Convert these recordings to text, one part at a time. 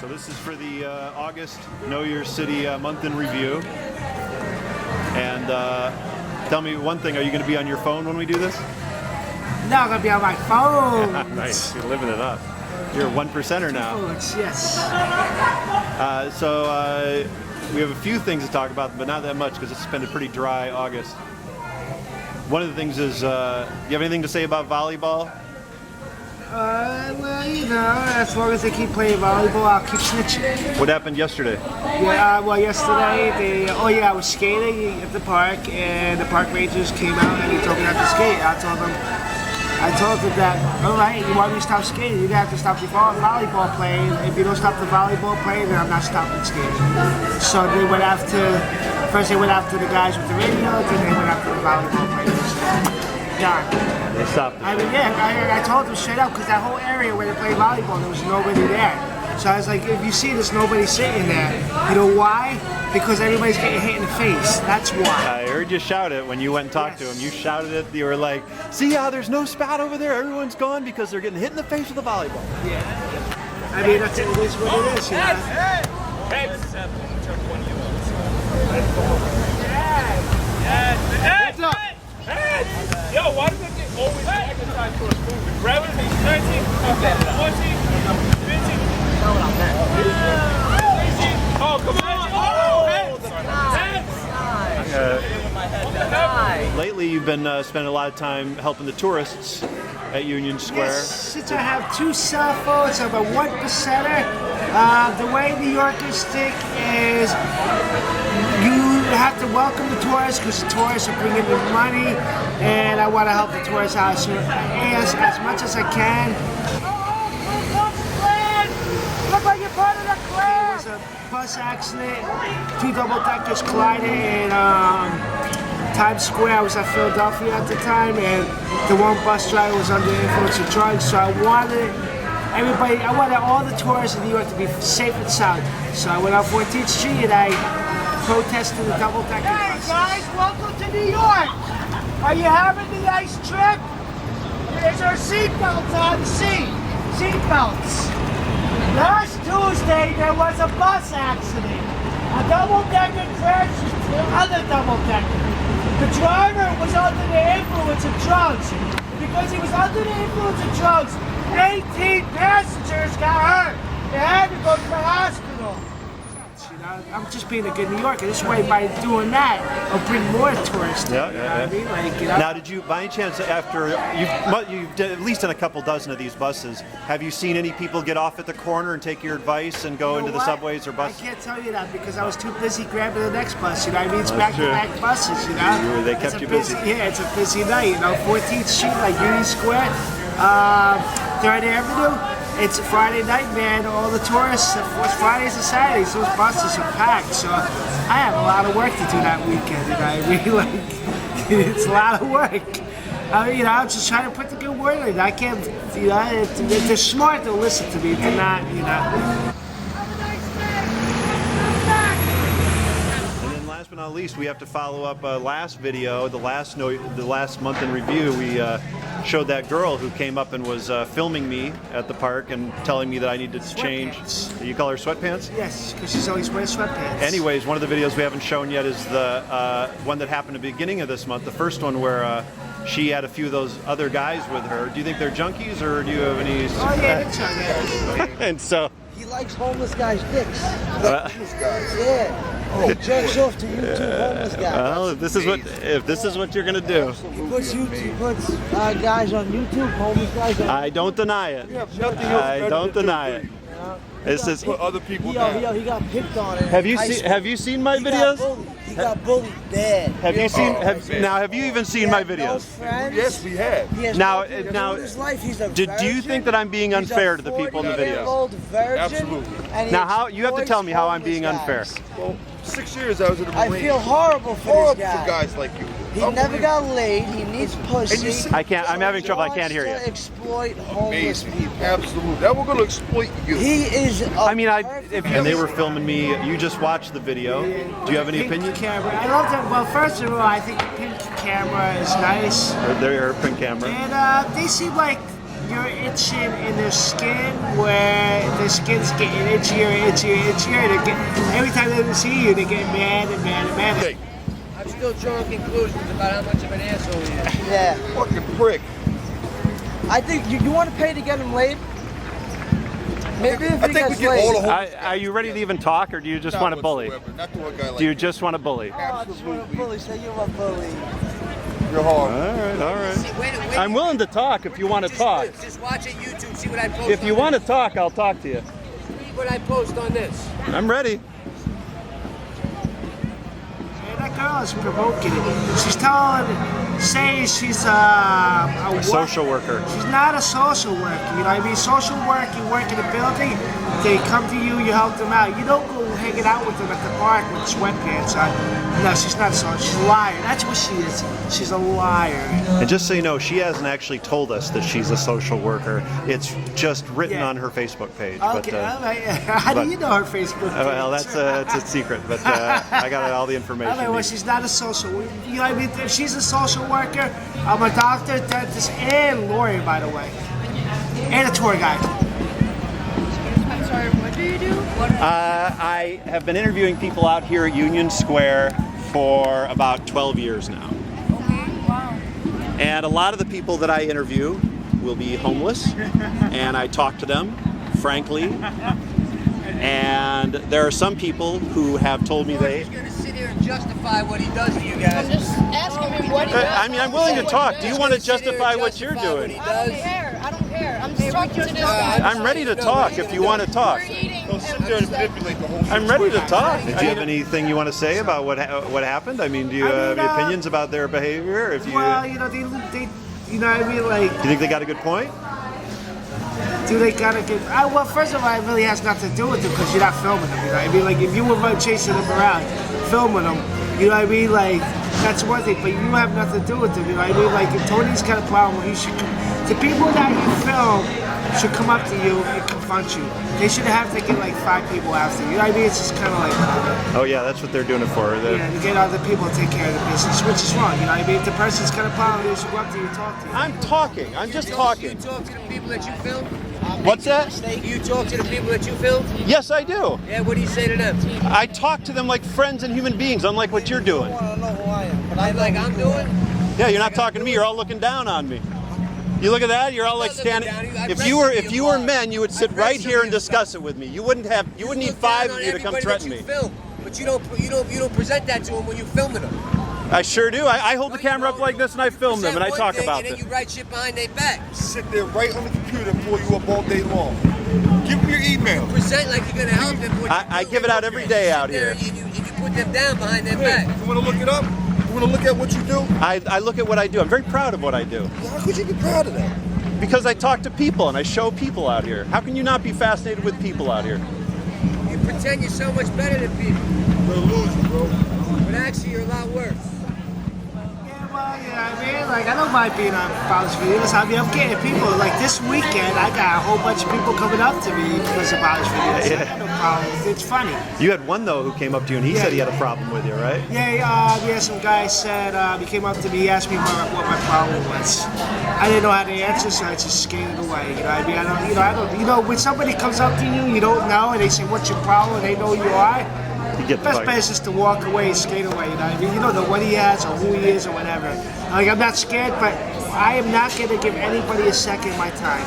So this is for the August Know Your City month in review. And tell me one thing, are you going to be on your phone when we do this? No, I'm going to be on my phone. Nice, you're living it up. You're a 1%er now. Yes. So we have a few things to talk about, but not that much because it's been a pretty dry August. One of the things is, do you have anything to say about volleyball? Well, you know, as long as they keep playing volleyball, I'll keep snitching. What happened yesterday? Yeah, well, yesterday, I was skating at the park, and the park rangers came out and he told me not to skate. I told them that, all right, you want me to stop skating, you're going to have to stop the volleyball playing. If you don't stop the volleyball playing, then I'm not stopping skating. So they went first they went after the guys with the radio, then they went after the volleyball players. Done. They stopped it. I mean, yeah, I told them straight up, because that whole area where they play volleyball, there was nobody there. So I was like, if you see there's nobody sitting there, you know why? Because everybody's getting hit in the face. That's why. I heard you shout it when you went and talked to him. You shouted it. You were like, see how there's no spout over there? Everyone's gone because they're getting hit in the face with a volleyball. Yeah. I mean, it is what it is, you know? Heads up! Heads! Yo, why does it get always magnetized for a spoon? The gravity is 13, 14, 15. Oh, come on! Lately, you've been spending a lot of time helping the tourists at Union Square. Yes, since I have 2 cell phones, I'm a 1%er. The way New Yorkers think is you have to welcome the tourists because the tourists are bringing in money, and I want to help the tourists out as much as I can. Look like you're part of the clan! There was a bus accident, 2 double-deckers collided in Times Square. I was at Philadelphia at the time, and the one bus driver was under the influence of drugs, so I wanted all the tourists in New York to be safe and sound. So I went on 14th Street and I protested the double-decker buses. Hey guys, welcome to New York! Are you having a nice trip? There's our seatbelts on the seat. Seatbelts. Last Tuesday there was a bus accident. A double-decker crashed into the other double-decker. The driver was under the influence of drugs. Because he was under the influence of drugs, 18 passengers got hurt. They had to go to the hospital. You know, I'm just being a good New Yorker. This way, by doing that, I'll bring more tourists. Yeah, you know what I mean? Like, you know? Now, did you, by any chance, after you've did at least in a couple dozen of these buses, have you seen any people get off at the corner and take your advice and go into the subways or buses? I can't tell you that because I was too busy grabbing the next bus. You know what I mean? It's back-to-back buses. You know, they kept you busy. Yeah, it's a busy night. You know, 14th Street, like Union Square, 3rd Avenue. It's Friday night, man. All the tourists, it's Fridays and Saturdays, those buses are packed. So I have a lot of work to do that weekend. You know, I mean, like, it's a lot of work. I mean, you know, I'm just trying to put the good word in. I can't, you know, if they're smart, they'll listen to me. If they're not, you know. Last but not least, we have to follow up last video, the last month in review. We showed that girl who came up and was filming me at the park and telling me that I need to change. You call her sweatpants? Yes, because she's always wearing sweatpants. Anyways, one of the videos we haven't shown yet is the one that happened at the beginning of this month, the first one where she had a few of those other guys with her. Do you think they're junkies, or do you have any? Oh yeah, they're junkies. And so he likes homeless guys' dicks. Homeless guys. Yeah. He jerks off to YouTube homeless guys. Well, if this is what you're gonna do. He puts guys on YouTube, homeless guys on. I don't deny it. I don't deny it. This is put other people down. He got picked on. Have you seen my videos? He got bullied bad. Have you seen? Have you even seen my videos? Yes, we have. Now, do you think that I'm being unfair to the people in the videos? Absolutely. Now, you have to tell me how I'm being unfair. Well, 6 years I was in the Marines. I feel horrible for this guy. For guys like you. He never got laid. He needs pussy. I can't. I'm having trouble. I can't hear you. Exploit homeless people. Absolutely. That we're going to exploit you. He is. And they were filming me. You just watched the video. Do you have any opinion? Camera. I love them. Well, first of all, I think the pink camera is nice. They're pink camera. And they seem like you're itching in their skin, where their skin's getting itchier, itchier, itchier. Every time they see you, they get mad and mad and mad. I'm still drawing conclusions about how much of an asshole he is. Yeah. Fucking prick. I think you want to pay to get him laid? Maybe if I he think we gets get laid. all the homies. Are you ready to even talk, or do you just want to bully? Not to a guy like Do you just want to bully? Oh, I just want to bully. Say you're a bully. You're hard. All right. Wait, I'm willing to talk if you want to talk. Just watch it YouTube, see what I post. If you want to talk, I'll talk to you. See what I post on this. I'm ready. That girl is provoking it. She's saying she's a Social worker. She's not a social worker. You know what I mean? Social work, you work in a building, they come to you, you help them out. You don't go hanging out with them at the park with sweatpants on. No, she's not so. She's a liar. That's what she is. She's a liar. And just so you know, she hasn't actually told us that she's a social worker. It's just written on her Facebook page. Okay, all right. How do you know her Facebook page? Well, that's a secret, but I got all the information. Okay, well, she's not a social worker. You know what I mean? If she's a social worker, I'm a doctor, dentist, and lawyer, by the way. And a tour guide. I'm sorry, what do you do? I have been interviewing people out here at Union Square for about 12 years now. Okay, wow. And a lot of the people that I interview will be homeless, and I talk to them, frankly. And there are some people who have told me they... He's gonna sit here and justify what he does to you guys. I'm just asking him what he does. I mean, I'm willing to talk. Do you want to justify what you're doing? I don't care. I don't care. I'm just talking to this guy. I'm ready to talk if you want to talk. We're eating. Don't sit there and manipulate the whole I'm ready to talk. Do you have anything you want to say about what happened? I mean, do you have any opinions about their behavior? If you, Well, you know, they you know what I mean? Like, do you think they got a good point? do they gotta get? Well, first of all, it really has nothing to do with them because you're not filming them. You know what I mean? Like, if you were chasing them around, filming them, you know what I mean? Like, that's one thing, but you have nothing to do with them. You know what I mean? Like, if Tony's got a problem, he should. The people that you film should come up to you and confront you. They shouldn't have to get like 5 people after you. You know what I mean? It's just kind of like. Oh yeah, that's what they're doing it for. Yeah, to get other people to take care of the business, which is wrong. You know what I mean? If the person's got a problem, they should go up to you and talk to you. I'm talking. I'm just talking. You talk to the people that you filmed? What's that? You talk to the people that you filmed? Yes, I do. Yeah, what do you say to them? I talk to them like friends and human beings, unlike what you're doing. I don't know who I am, but I know Like who I'm you are. doing? Yeah, you're not talking to me. You're all looking down on me. You look at that. You're all like standing. If you were men, you would sit right here and discuss it with me. You wouldn't need 5 of you to come threaten me. But you don't present that to them when you're filming them. I sure do. I hold the camera up like this and I film them and I talk about it. And this. then you write shit behind their back. Sit there right on the computer and pull you up all day long. Give them your email. Present like you're gonna help them. I give it out every day out here. And you put them down behind their back. You want to look it up? You want to look at what you do? I look at what I do. I'm very proud of what I do. How could you be proud of that? Because I talk to people and I show people out here. How can you not be fascinated with people out here? You pretend you're so much better than people, You're a loser, bro. but actually you're a lot worse. Yeah, well, you know what I mean? Like, I don't mind being on Bounce Videos. I mean, I'm getting people, like this weekend, I got a whole bunch of people coming up to me because of Bounce Videos. Yeah. I got no problem. It's funny. You had one though who came up to you and he said he had a problem with you, right? Yeah, some guy said, he came up to me, he asked me what my problem was. I didn't know how to answer, so I just skated away. You know what I mean? When somebody comes up to you, you don't know, and they say, what's your problem, and they know who you are, You get the best bet is just to walk away and skate away, you know what I mean? You don't know what he has or who he is or whatever. Like, I'm not scared, but I am not going to give anybody a second of my time.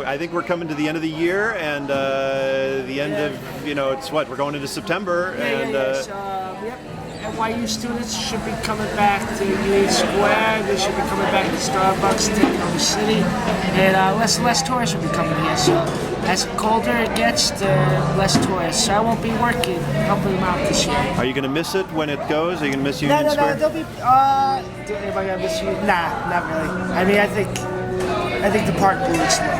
I think we're coming to the end of the year and the end of, it's what, we're going into September. Yep. NYU students should be coming back to Union Square. They should be coming back to Starbucks, taking over the city. And less tourists will be coming here. So as colder it gets, the less tourists. So I won't be working, helping them out this year. Are you going to miss it when it goes? Are you going to miss Union No, Square? they'll be, am I going to miss you? Nah, not really. I mean, I think the park blew its load.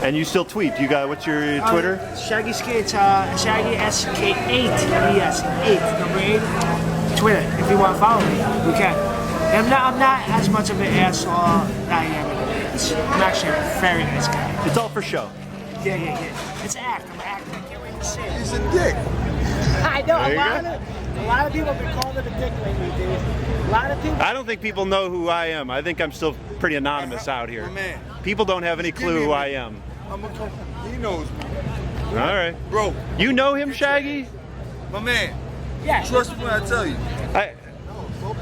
And you still tweet. What's your Twitter? Shaggy Skates, Shaggy SK8, yes, 8, number 8. Twitter, if you want to follow me, you can. And I'm not as much of an asshole that I am in the videos. I'm actually a very nice guy. It's all for show. Yeah. It's an act. I'm an actor. I can't wait to see it. He's a dick. I know. There you I'm go. on it. A lot of people have been calling it a dick lately, dude. A lot of people. I don't think people know who I am. I think I'm still pretty anonymous out here. My man. People don't have any clue who I am. I'm gonna come. He knows me. All right. Bro, You know him, Shaggy? my man. Yeah. Trust me when I tell you.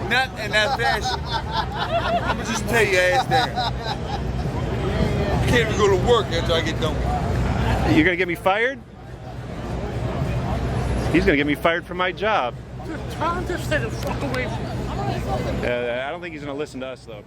Not in that fashion. I'm gonna just tell your ass down. I can't even go to work after I get done with it. You're gonna get me fired? He's gonna get me fired from my job. Tell him to stay the fuck away from me. I don't think he's gonna listen to us though.